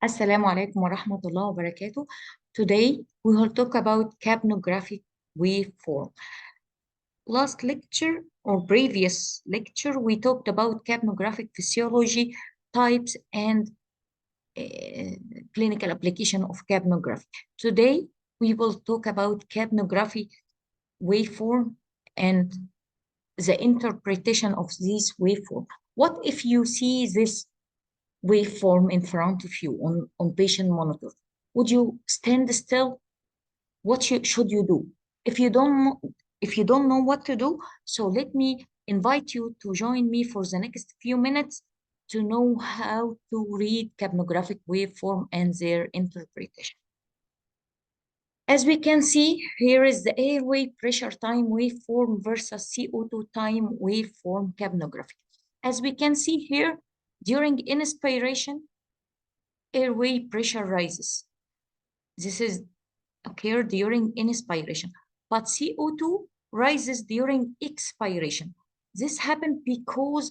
Assalamu alaikum wa rahmatullahi wa barakatuh. Today we will talk about capnographic waveform. Last lecture or previous lecture, we talked about capnographic physiology, types, and clinical application of capnography. Today we will talk about capnography waveform and the interpretation of this waveform. What if you see this waveform in front of you on patient monitor? Would you stand still? What should you do? If you don't know what to do, so let me invite you to join me for the next few minutes to know how to read capnographic waveform and their interpretation. As we can see, here is the airway pressure time waveform versus CO2 time waveform capnography. As we can see here, during inspiration, airway pressure rises. This is occurred during inspiration, but CO2 rises during expiration. This happened because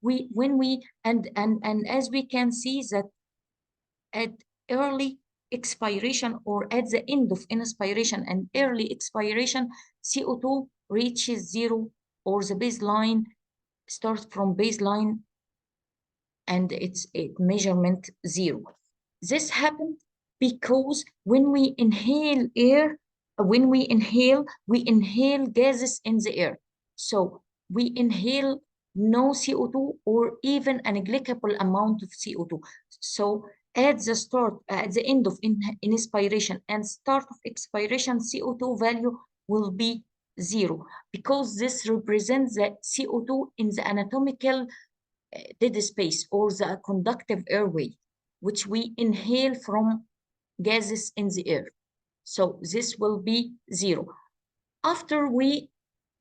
as we can see that at early expiration or at the end of inspiration and early expiration, CO2 reaches zero, or the baseline starts from baseline and it's a measurement zero. This happened because when we inhale air, we inhale gases in the air. So we inhale no CO2 or even a negligible amount of CO2. So at the end of inspiration and start of expiration, CO2 value will be zero, because this represents the CO2 in the anatomical dead space or the conductive airway, which we inhale from gases in the air. So this will be zero. After we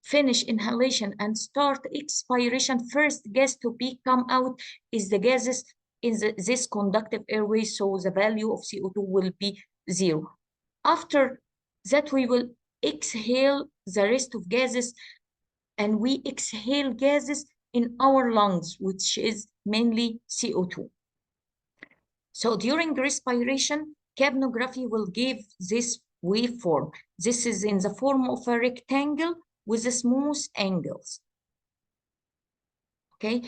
finish inhalation and start expiration, first gas to be come out is the gases in this conductive airway, so the value of CO2 will be zero. After that, we will exhale the rest of gases, and we exhale gases in our lungs, which is mainly CO2. So during respiration, capnography will give this waveform. This is in the form of a rectangle with the smooth angles. Okay,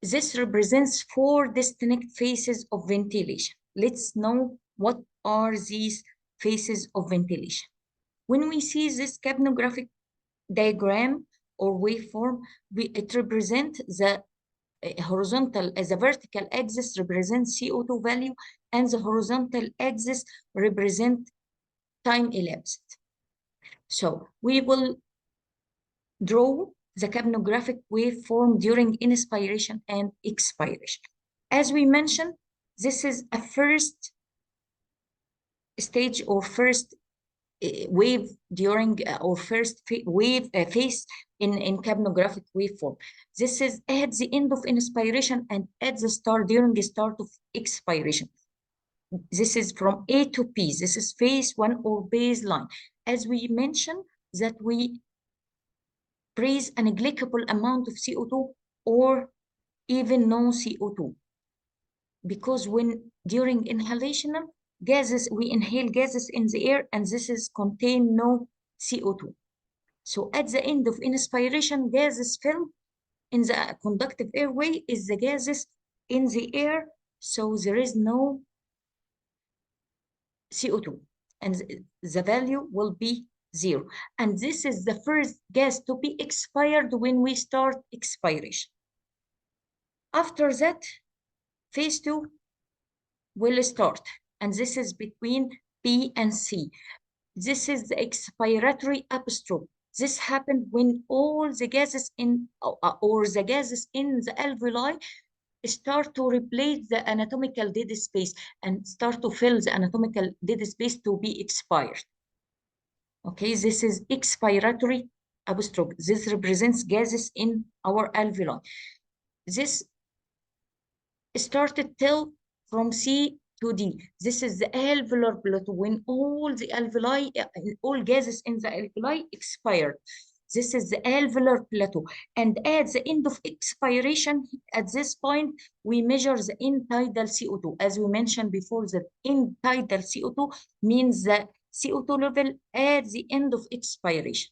this represents 4 distinct phases of ventilation. Let's know what are these phases of ventilation. When we see this capnographic diagram or waveform, it represents the horizontal, as a vertical axis represents CO2 value, and the horizontal axis represent time elapsed. So we will draw the capnographic waveform during inspiration and expiration. As we mentioned, this is a first stage or first wave during or first wave phase in capnographic waveform. This is at the end of inspiration and at the start during the start of expiration. This is from A to P. This is phase 1 or baseline. As we mentioned, that we breathe a negligible amount of CO2 or even no CO2, because when during inhalation gases, we inhale gases in the air, and this is contain no CO2. So at the end of inspiration, gases fill in the conductive airway is the gases in the air, so there is no CO2, and the value will be zero. And this is the first gas to be expired when we start expiration. After that, phase 2 will start, and this is between B and C. This is the expiratory upstroke. This happened when all the gases in the gases in the alveoli start to replace the anatomical dead space and start to fill the anatomical dead space to be expired. Okay, this is expiratory upstroke. This represents gases in our alveoli. This started till from C to D. This is the alveolar plateau, when all the alveoli, all gases in the alveoli expired. This is the alveolar plateau. And at the end of expiration, at this point, we measure the end-tidal CO2. As we mentioned before, the end-tidal CO2 means the CO2 level at the end of expiration.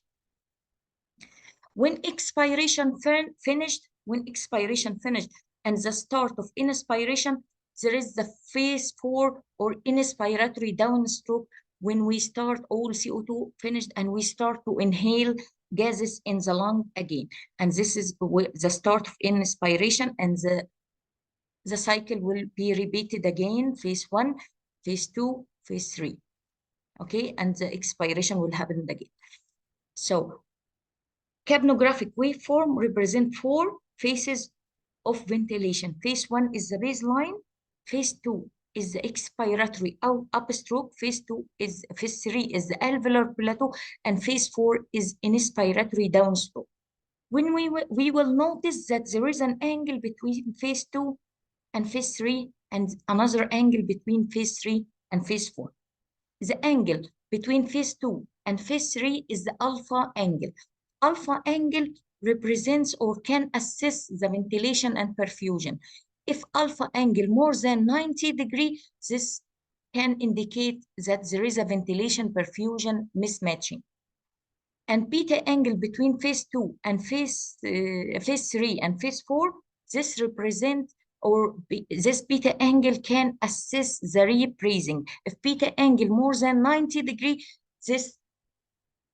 When expiration finished and the start of inspiration, there is the phase 4 or inspiratory downstroke when we start all CO2 finished and we start to inhale gases in the lung again. And this is the start of inspiration, and the cycle will be repeated again, phase 1, phase 2, phase 3. Okay, and the expiration will happen again. So capnographic waveform represent 4 phases of ventilation. Phase 1 is the baseline. Phase 2 is the expiratory upstroke. Phase 3 is the alveolar plateau, and phase 4 is inspiratory downstroke. When we will notice that there is an angle between phase 2 and phase 3 and another angle between phase 3 and phase 4. The angle between phase 2 and phase 3 is the alpha angle. Alpha angle represents or can assess the ventilation and perfusion. If alpha angle more than 90 degrees, this can indicate that there is a ventilation perfusion mismatching. And beta angle between phase 2 and phase 3 and phase 4, this represents this beta angle can assess the repressing. If beta angle more than 90 degrees, this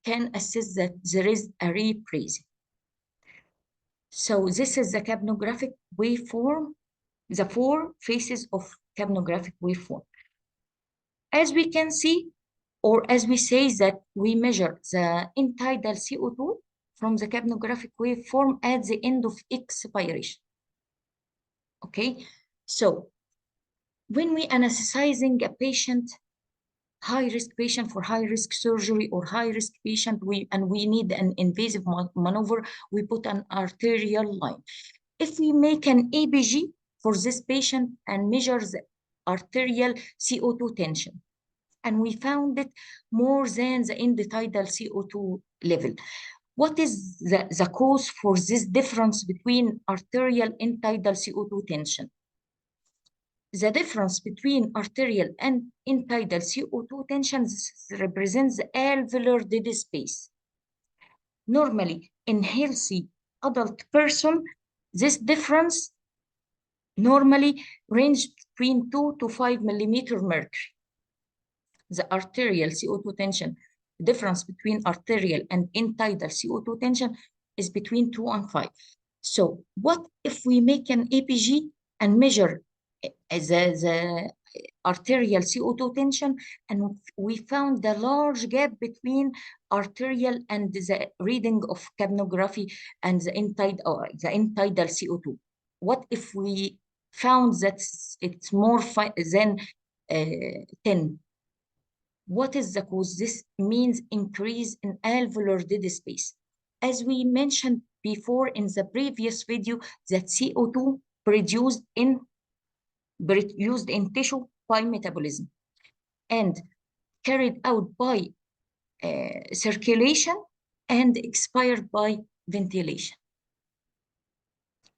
can assess that there is a repressing. So this is the capnographic waveform, the 4 phases of capnographic waveform. As we can see, or as we say that we measure the end-tidal CO2 from the capnographic waveform at the end of expiration. Okay, so when we anesthetizing a patient, high-risk patient for high-risk surgery or high-risk patient, we need an invasive maneuver, we put an arterial line. If we make an ABG for this patient and measure the arterial CO2 tension, and we found it more than the end-tidal CO2 level. What is the cause for this difference between arterial end-tidal CO2 tension? The difference between arterial and end-tidal CO2 tension represents the alveolar dead space. Normally, in healthy adult person, this difference normally ranges between 2 to 5 millimeter mercury. The arterial CO2 tension, the difference between arterial and end-tidal CO2 tension is between 2 and 5. So what if we make an APG and measure the arterial CO2 tension, and we found the large gap between arterial and the reading of capnography and the end-tidal CO2? What if we found that it's more than 10? What is the cause? This means increase in alveolar dead space. As we mentioned before in the previous video, that CO2 produced in tissue by metabolism and carried out by circulation and expired by ventilation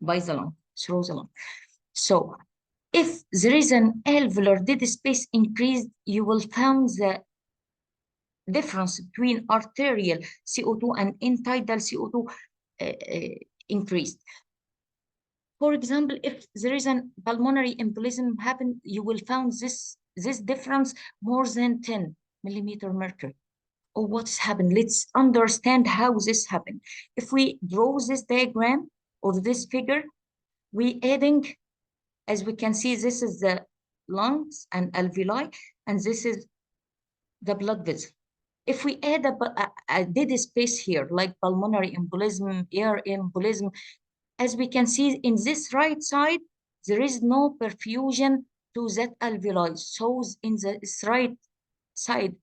by the lung, through the lung. So if there is an alveolar dead space increased, you will find the difference between arterial CO2 and end-tidal CO2 increased. For example, if there is a pulmonary embolism happen, you will find this difference more than 10 millimeter mercury. Or what's happened? Let's understand how this happened. If we draw this diagram or this figure, we adding, as we can see, this is the lungs and alveoli, and this is the blood vessel. If we add a dead space here, like pulmonary embolism, air embolism, as we can see in this right side, there is no perfusion to that alveoli. So in this right side,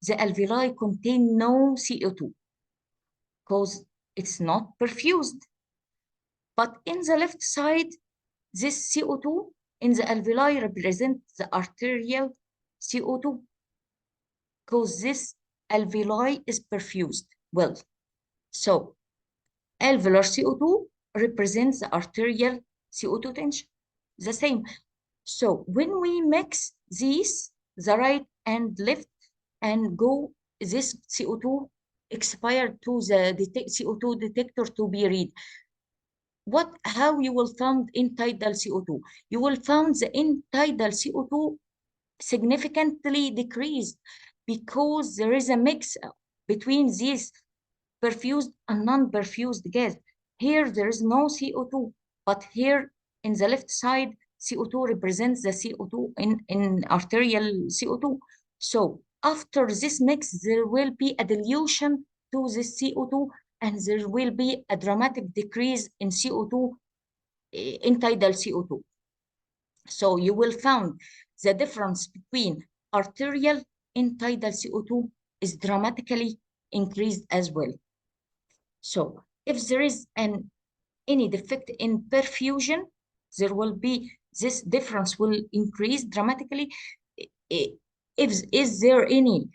the alveoli contain no CO2 because it's not perfused. But in the left side, this CO2 in the alveoli represents the arterial CO2 because this alveoli is perfused well. So alveolar CO2 represents the arterial CO2 tension, the same. So when we mix these, the right and left, and go this CO2 expired to the CO2 detector to be read. How you will find end-tidal CO2? You will find the end-tidal CO2 significantly decreased because there is a mix between these perfused and non-perfused gas. Here there is no CO2, but here in the left side, CO2 represents the CO2 in arterial CO2. So after this mix, there will be a dilution to this CO2, and there will be a dramatic decrease in CO2, end-tidal CO2. So you will find the difference between arterial end-tidal CO2 is dramatically increased as well. So if there is any defect in perfusion, there will be this difference will increase dramatically. If is there any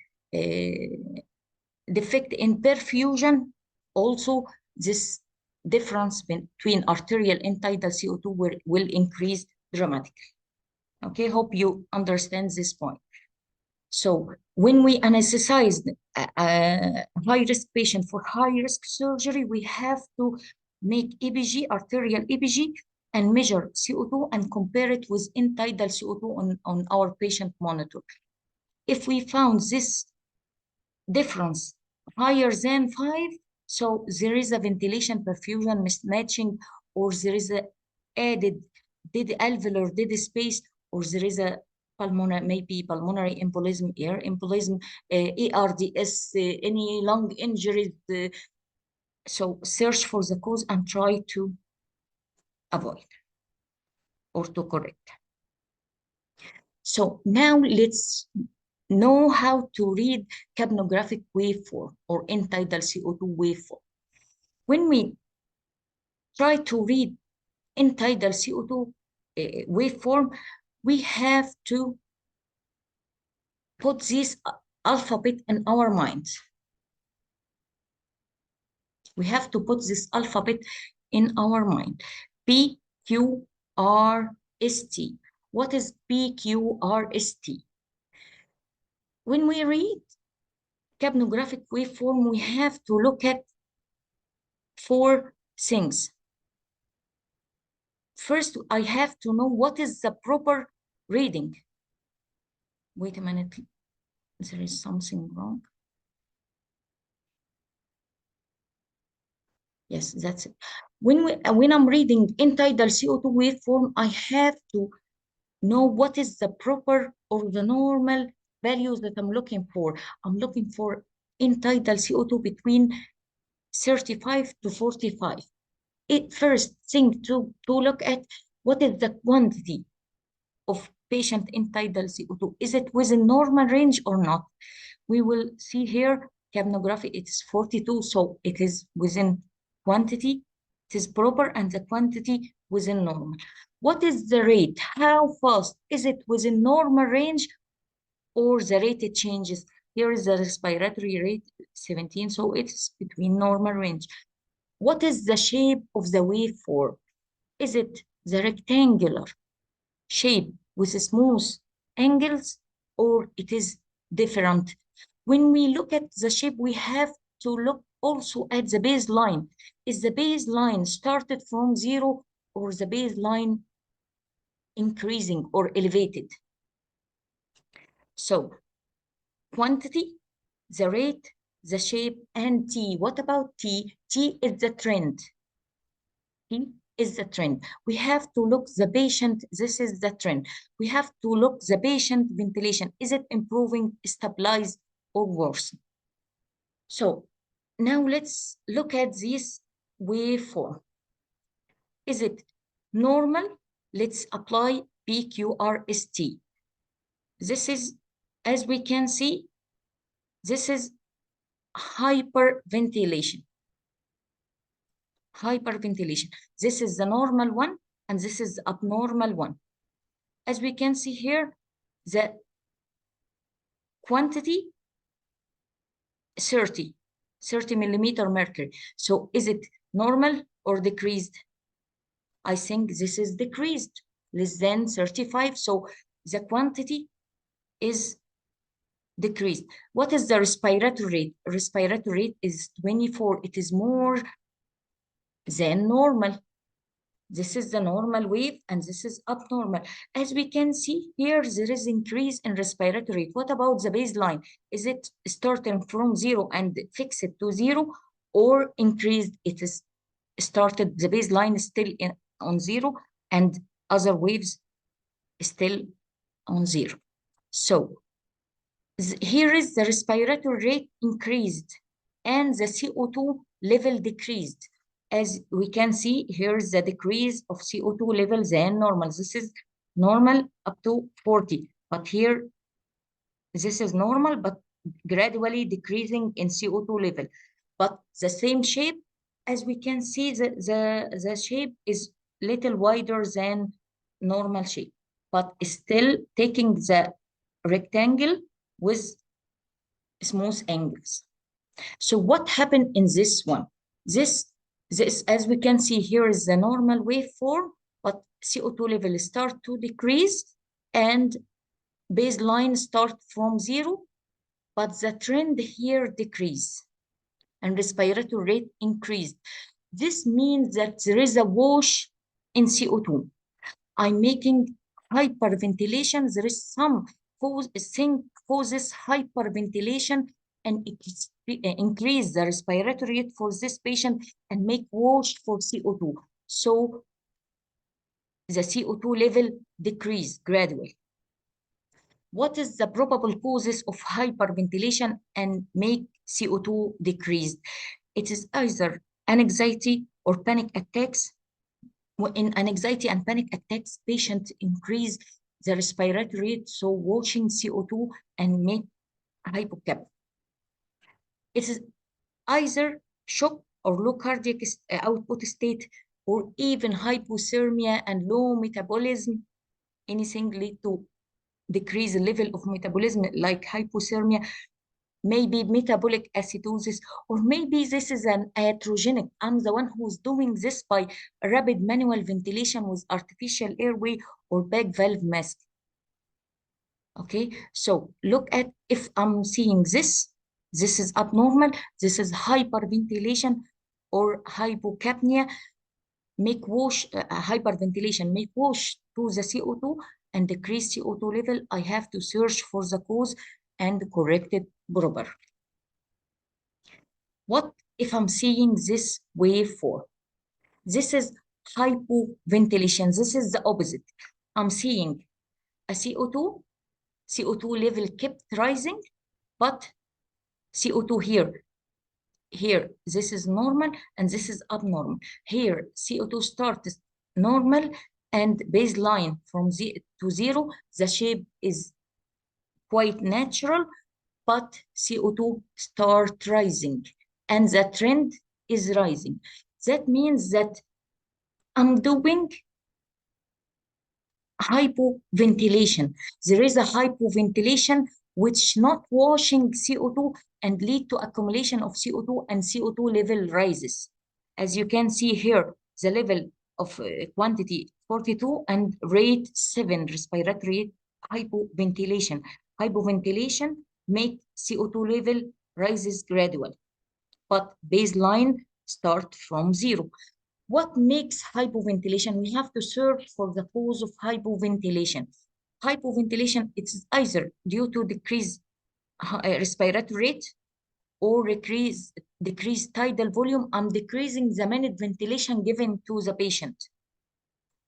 defect in perfusion, also this difference between arterial and tidal CO2 will increase dramatically. Okay, hope you understand this point. So when we anesthetize a high-risk patient for high-risk surgery, we have to make EPG, arterial EPG, and measure CO2 and compare it with end-tidal CO2 on our patient monitor. If we found this difference higher than 5, so there is a ventilation perfusion mismatching, or there is a added dead alveolar dead space, or there is a pulmonary, maybe pulmonary embolism, air embolism, ARDS, any lung injuries. So search for the cause and try to avoid or to correct. So now let's know how to read capnographic waveform or end-tidal CO2 waveform. When we try to read end-tidal CO2 waveform, we have to put this alphabet in our minds. We have to put this alphabet in our mind. P, Q, R, S, T. What is P, Q, R, S, T? When we read capnographic waveform, we have to look at 4 things. First, I have to know what is the proper reading. Wait a minute, there is something wrong. Yes, that's it. When I'm reading end-tidal CO2 waveform, I have to know what is the proper or the normal values that I'm looking for. I'm looking for end-tidal CO2 between 35 to 45. First thing to look at, what is the quantity of patient end-tidal CO2? Is it within normal range or not? We will see here, capnography, it is 42, so it is within quantity, it is proper, and the quantity within normal. What is the rate? How fast? Is it within normal range or the rate it changes? Here is the respiratory rate, 17, so it is between normal range. What is the shape of the waveform? Is it the rectangular shape with smooth angles, or it is different? When we look at the shape, we have to look also at the baseline. Is the baseline started from 0 or the baseline increasing or elevated? So quantity, the rate, the shape, and T. What about T? T is the trend. T is the trend. We have to look the patient, this is the trend. We have to look the patient ventilation. Is it improving, stabilized, or worse? So now let's look at this waveform. Is it normal? Let's apply PQRST. This is, as we can see, this is hyperventilation. Hyperventilation. This is the normal one, and this is the abnormal one. As we can see here, the quantity 30, 30 millimeter mercury. So is it normal or decreased? I think this is decreased, less than 35. So the quantity is decreased. What is the respiratory rate? Respiratory rate is 24. It is more than normal. This is the normal wave, and this is abnormal. As we can see here, there is increase in respiratory rate. What about the baseline? Is it starting from 0 and fixed to 0, or increased? It is started, the baseline is still on 0, and other waves still on 0. So here is the respiratory rate increased and the CO2 level decreased. As we can see, here's the decrease of CO2 level than normal. This is normal up to 40, but here, this is normal, but gradually decreasing in CO2 level. But the same shape, as we can see, the shape is little wider than normal shape, but still taking the rectangle with smooth angles. So what happened in this one? This, as we can see here, is the normal waveform, but CO2 level start to decrease and baseline start from 0, but the trend here decrease and respiratory rate increased. This means that there is a wash in CO2. I'm making hyperventilation. There is some thing causes hyperventilation and increase the respiratory rate for this patient and make wash for CO2. So the CO2 level decrease gradually. What is the probable causes of hyperventilation and make CO2 decreased? It is either anxiety or panic attacks. In anxiety and panic attacks, patients increase the respiratory rate, so washing CO2 and make hypocapnia. It is either shock or low cardiac output state, or even hypothermia and low metabolism. Anything lead to decrease the level of metabolism, like hypothermia, maybe metabolic acidosis, or maybe this is an iatrogenic. I'm the one who's doing this by rapid manual ventilation with artificial airway or back valve mask. Okay, so look at, if I'm seeing this is abnormal, this is hyperventilation or hypocapnia, make wash, hyperventilation, make wash to the CO2 and decrease CO2 level. I have to search for the cause and correct it proper. What if I'm seeing this waveform? This is hypoventilation. This is the opposite. I'm seeing a CO2 level kept rising, but CO2 here, this is normal and this is abnormal. Here, CO2 starts normal and baseline from 0 to 0. The shape is quite natural, but CO2 start rising and the trend is rising. That means that I'm doing hypoventilation. There is a hypoventilation which not washing CO2 and lead to accumulation of CO2 and CO2 level rises. As you can see here, the level of quantity 42 and rate 7, respiratory hypoventilation. Hypoventilation make CO2 level rises gradually, but baseline start from 0. What makes hypoventilation? We have to search for the cause of hypoventilation. Hypoventilation, it's either due to decreased respiratory rate or decreased tidal volume. I'm decreasing the minute ventilation given to the patient.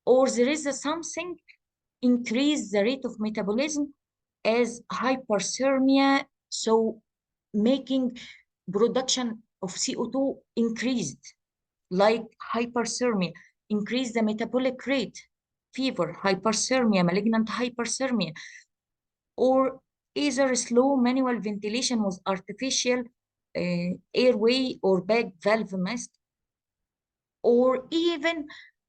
Or there is something increase the rate of metabolism as hyperthermia, so making production of CO2 increased, like hyperthermia, increase the metabolic rate, fever, hyperthermia, malignant hyperthermia, or either slow manual ventilation with artificial airway or back valve mask, or even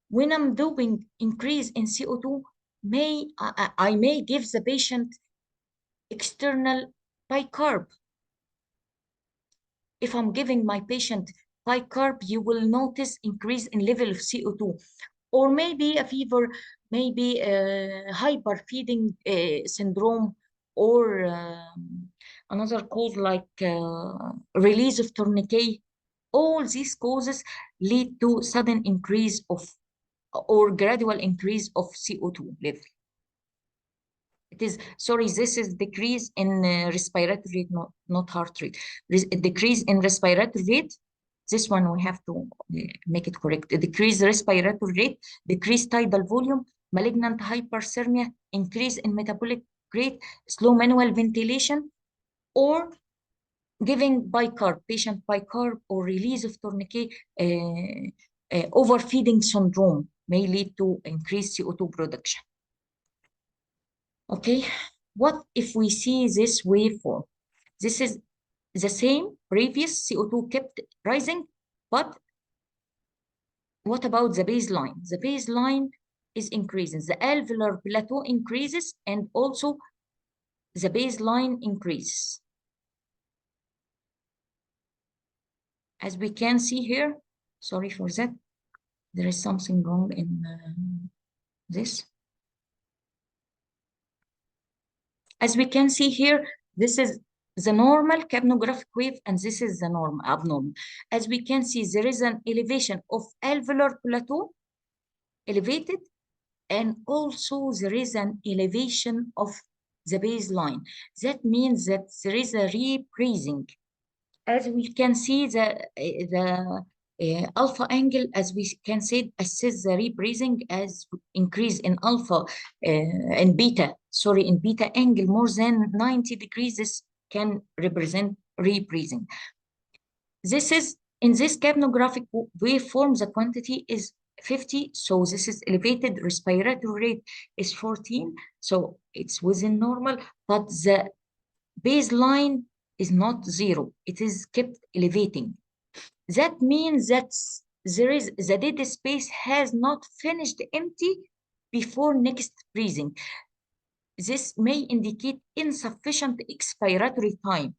when I'm doing increase in CO2, I may give the patient external bicarb. if I'm giving my patient bicarb, you will notice increase in level of CO2, or maybe a fever, maybe hyperfeeding syndrome, or another cause like release of tourniquet. All these causes lead to sudden increase of or gradual increase of CO2 level. It is, sorry, this is decrease in respiratory rate, not heart rate. Decrease in respiratory rate. This one we have to make it correct. Decrease respiratory rate, decrease tidal volume, malignant hyperthermia, increase in metabolic rate, slow manual ventilation, or giving bicarb, patient bicarb, or release of tourniquet, overfeeding syndrome may lead to increased CO2 production. Okay, what if we see this waveform? This is the same previous CO2 kept rising, but what about the baseline? The baseline is increasing. The alveolar plateau increases, and also the baseline increases. As we can see here, sorry for that, there is something wrong in this. As we can see here, this is the normal capnographic wave, and this is the abnormal. As we can see, there is an elevation of alveolar plateau, elevated, and also there is an elevation of the baseline. That means that there is a repricing. As we can see, the alpha angle, as we can say, assess the repricing as increase in alpha and beta, sorry, in beta angle more than 90 degrees. This can represent repricing. This is, in this capnographic waveform, the quantity is 50, so this is elevated. Respiratory rate is 14, so it's within normal, but the baseline is not zero. It is kept elevating. That means that there is the dead space has not finished empty before next breathing. This may indicate insufficient expiratory time,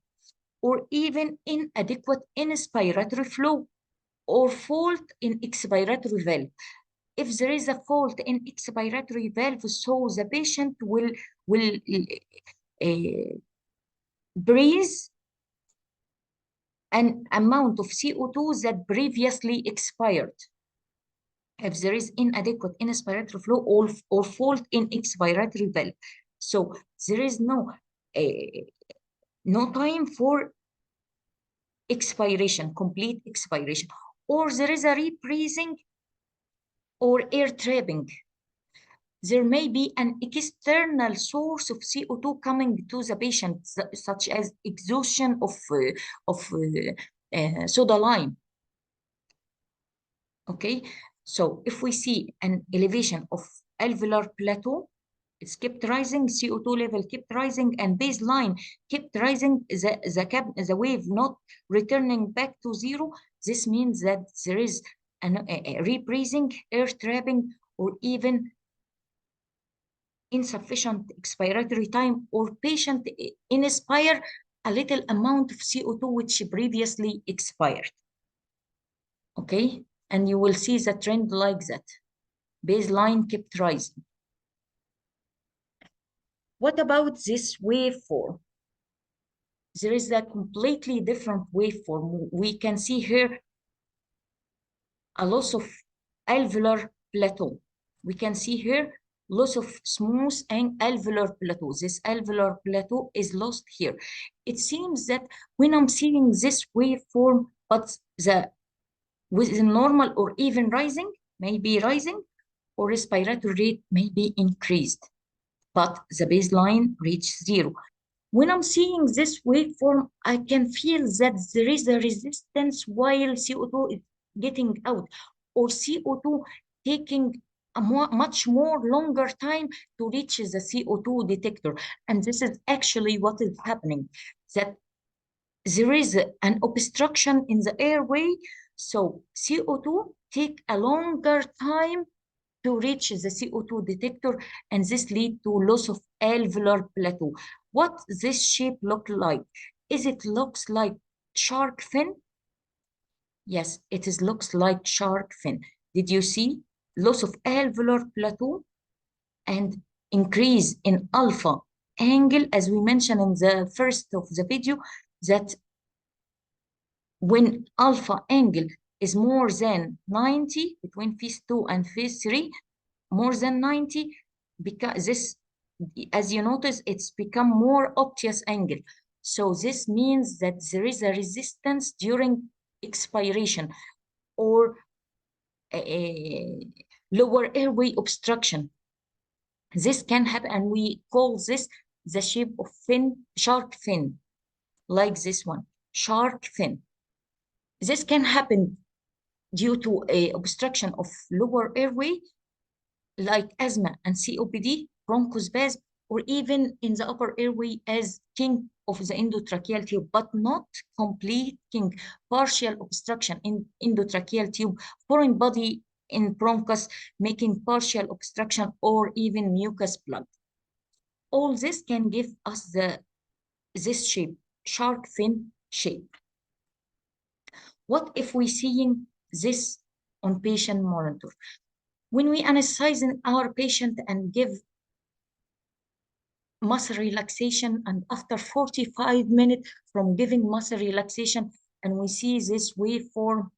or even inadequate inspiratory flow, or fault in expiratory valve. If there is a fault in expiratory valve, so the patient will breathe an amount of CO2 that previously expired. If there is inadequate inspiratory flow or fault in expiratory valve, so there is no time for expiration, complete expiration, or there is a repricing or air trapping. There may be an external source of CO2 coming to the patient, such as exhaustion of soda lime. Okay, so if we see an elevation of alveolar plateau, it's kept rising, CO2 level kept rising, and baseline kept rising, the wave not returning back to zero, this means that there is a repricing, air trapping, or even insufficient expiratory time, or patient inspire a little amount of CO2 which previously expired. Okay, and you will see the trend like that. Baseline kept rising. What about this waveform? There is a completely different waveform. We can see here a loss of alveolar plateau. We can see here loss of smooth and alveolar plateau. This alveolar plateau is lost here. It seems that when I'm seeing this waveform, but with the normal or even rising, maybe rising, or respiratory rate may be increased, but the baseline reaches zero. When I'm seeing this waveform, I can feel that there is a resistance while CO2 is getting out, or CO2 taking a much more longer time to reach the CO2 detector. And this is actually what is happening, that there is an obstruction in the airway, so CO2 take a longer time to reach the CO2 detector, and this lead to loss of alveolar plateau. What this shape look like? Is it looks like shark fin? Yes, looks like shark fin. Did you see loss of alveolar plateau and increase in alpha angle, as we mentioned in the first of the video, that when alpha angle is more than 90 between phase 2 and phase 3, more than 90, because this, as you notice, it's become more obtuse angle. So this means that there is a resistance during expiration or a lower airway obstruction. This can happen, and we call this the shape of fin, shark fin, like this one, shark fin. This can happen due to a obstruction of lower airway, like asthma and COPD, bronchospasm, or even in the upper airway as kink of the endotracheal tube, but not complete kink, partial obstruction in endotracheal tube, foreign body in bronchus, making partial obstruction or even mucus plug. All this can give us this shape, shark fin shape. What if we seeing this on patient monitor? When we anesthetize our patient and give muscle relaxation, and after 45 minutes from giving muscle relaxation, and we see this waveform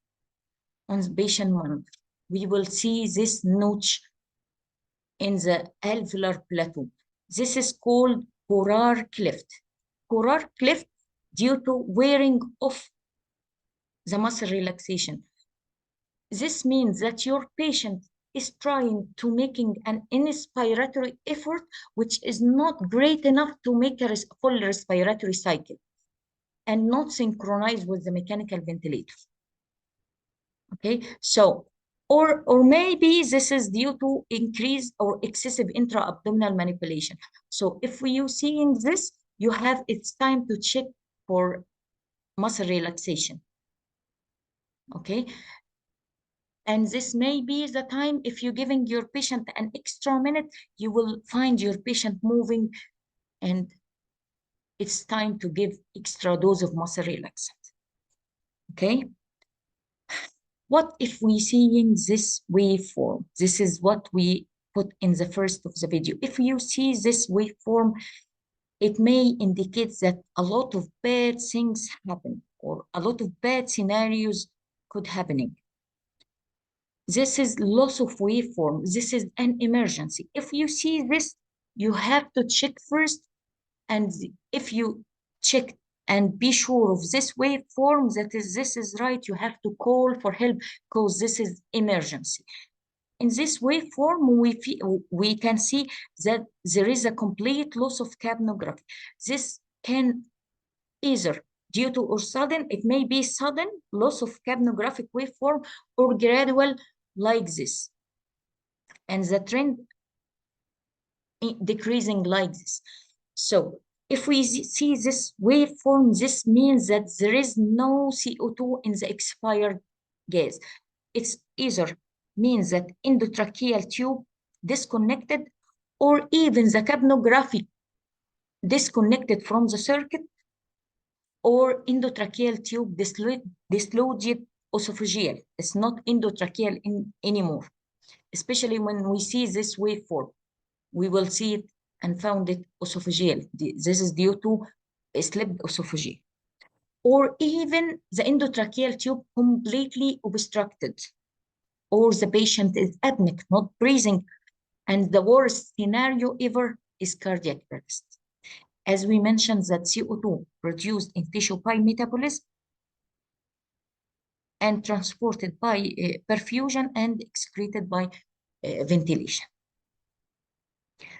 on the patient monitor, we will see this notch in the alveolar plateau. This is called corar cleft. Corar cleft due to wearing off the muscle relaxation. This means that your patient is trying to making an inspiratory effort, which is not great enough to make a full respiratory cycle and not synchronized with the mechanical ventilator. Okay, so, or maybe this is due to increased or excessive intra-abdominal manipulation. So if you seeing this, it's time to check for muscle relaxation. Okay, and this may be the time, if you're giving your patient an extra minute, you will find your patient moving, and it's time to give extra dose of muscle relaxant. Okay? What if we seeing this waveform? This is what we put in the first of the video. If you see this waveform, it may indicate that a lot of bad things happen, or a lot of bad scenarios could happening. This is loss of waveform. This is an emergency. If you see this, you have to check first. And if you check and be sure of this waveform, this is right, you have to call for help because this is emergency. In this waveform, we can see that there is a complete loss of capnography. This can either due to or sudden, it may be sudden loss of capnographic waveform or gradual like this. And the trend decreasing like this. So if we see this waveform, this means that there is no CO2 in the expired gas. It's either means that endotracheal tube disconnected, or even the capnography disconnected from the circuit, or endotracheal tube dislodged esophageal. It's not endotracheal anymore, especially when we see this waveform. We will see it and found it esophageal. This is due to a slipped esophageal. Or even the endotracheal tube completely obstructed, or the patient is apneic, not breathing, and the worst scenario ever is cardiac arrest. As we mentioned, that CO2 produced in tissue by metabolism and transported by perfusion and excreted by ventilation.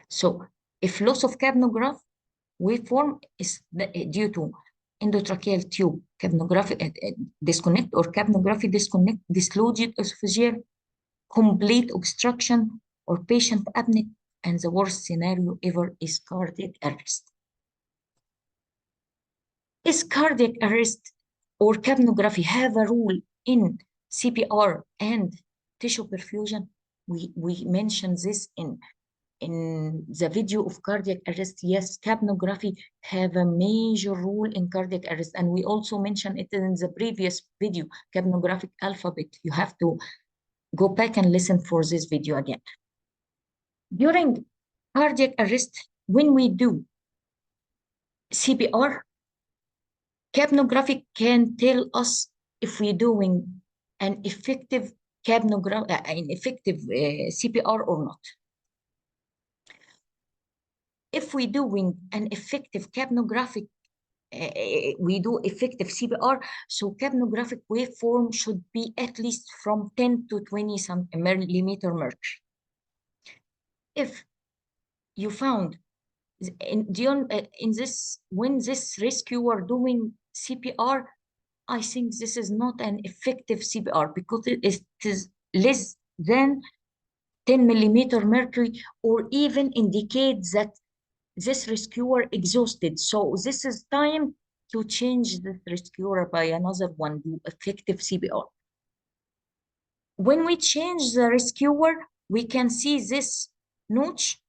So if loss of capnograph waveform is due to endotracheal tube capnography disconnect, or capnography disconnect, dislodged esophageal, complete obstruction, or patient apneic, and the worst scenario ever is cardiac arrest. Is cardiac arrest or capnography have a role in CPR and tissue perfusion? We mentioned this in in the video of cardiac arrest, yes, capnography have a major role in cardiac arrest. And we also mentioned it in the previous video, capnographic alphabet. You have to go back and listen for this video again. During cardiac arrest, when we do CPR, capnography can tell us if we're doing an effective CPR or not. If we're doing an effective capnographic, we do effective CPR, so capnographic waveform should be at least from 10 to 20 millimeter mercury. If you found when this rescuer doing CPR, I think this is not an effective CPR because it is less than 10 millimeter mercury, or even indicates that this rescuer exhausted. So this is time to change the rescuer by another one, do effective CPR. When we change the rescuer, we can see this notch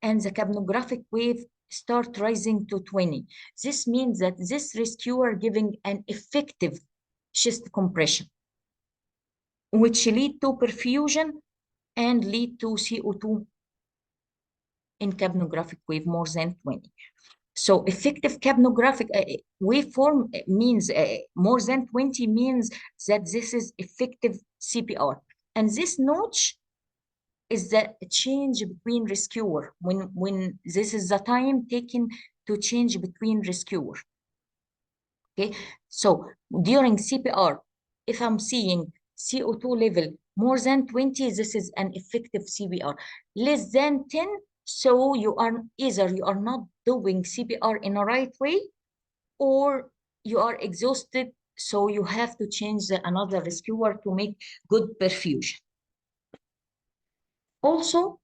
and the capnographic wave start rising to 20. This means that this rescuer giving an effective chest compression, which lead to perfusion and lead to CO2 in capnographic wave more than 20. So effective capnographic waveform means more than 20 means that this is effective CPR. And this notch is the change between rescuer, when this is the time taken to change between rescuer. Okay, so during CPR, if I'm seeing CO2 level more than 20, this is an effective CPR. Less than 10, so you are either you are not doing CPR in a right way, or you are exhausted, so you have to change another rescuer to make good perfusion. Also,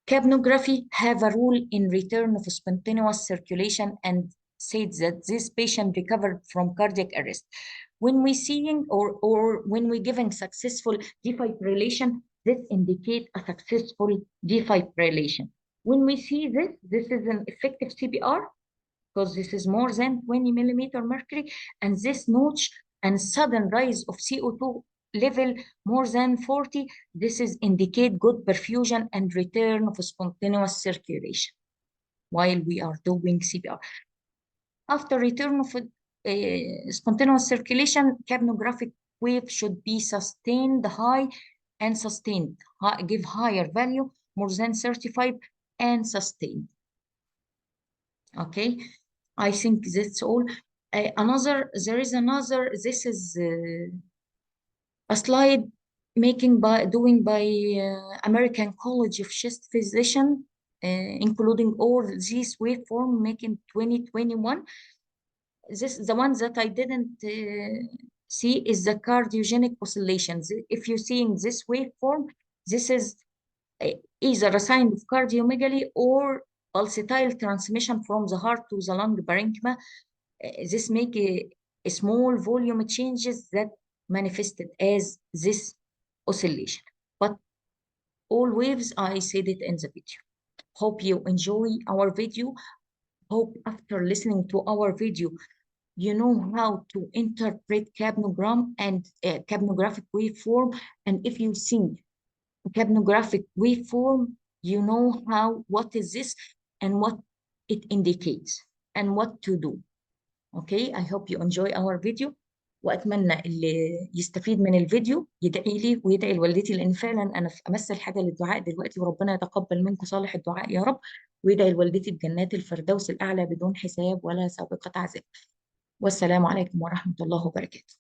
capnography have a role in return of spontaneous circulation, and said that this patient recovered from cardiac arrest. When we seeing or when we giving successful defibrillation, this indicate a successful defibrillation. When we see this is an effective CPR because this is more than 20 millimeter mercury, and this notch and sudden rise of CO2 level more than 40, this is indicate good perfusion and return of spontaneous circulation while we are doing CPR. After return of spontaneous circulation, capnographic wave should be sustained high and sustained, give higher value, more than 35 and sustained. Okay, I think that's all. There is another, this is a slide doing by American College of Chest Physician, including all these waveform making 2021. The one that I didn't see is the cardiogenic oscillations. If you're seeing this waveform, this is either a sign of cardiomegaly or pulsatile transmission from the heart to the lung parenchyma. This make a small volume changes that manifested as this oscillation. But all waves, I said it in the video. Hope you enjoy our video. Hope after listening to our video, you know how to interpret capnogram and capnographic waveform. And if you see capnographic waveform, you know what is this and what it indicates and what to do. Okay, I hope you enjoy our video. واتمنى اللي يستفيد من الفيديو يدعي لي ويدعي لوالدتي، لان فعلا انا في امس الحاجه للدعاء دلوقتي، وربنا يتقبل منكم صالح الدعاء يا رب، ويدعي لوالدتي بجنات الفردوس الاعلى بدون حساب ولا سابقه عذاب. والسلام عليكم ورحمه الله وبركاته.